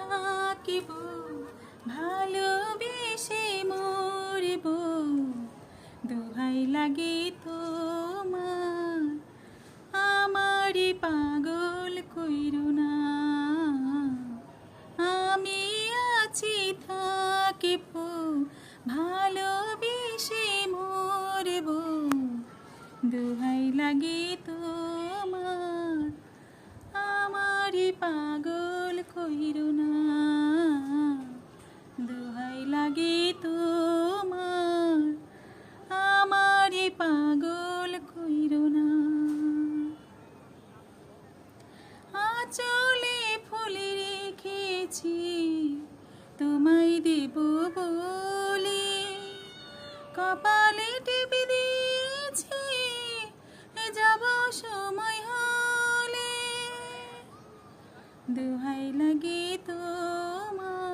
থাকিব, ভালোবেসে মরিব, দোহাই লাগে তোমার, আমারে পাগল কইরো না। আমি আছি থাকিব, ভালোবেসে মরিব, দোহাই লাগে তোমার, আমারে পাগল কইরো না। দোহাই লাগে তোমার, আমারে পাগল কইরো না। আঁচলে ফুলে রেখেছি তোমায় দেব বলে, কপালে টিপে দিয়েছি যাব সময় হলে, দোহাই লাগে তোমার,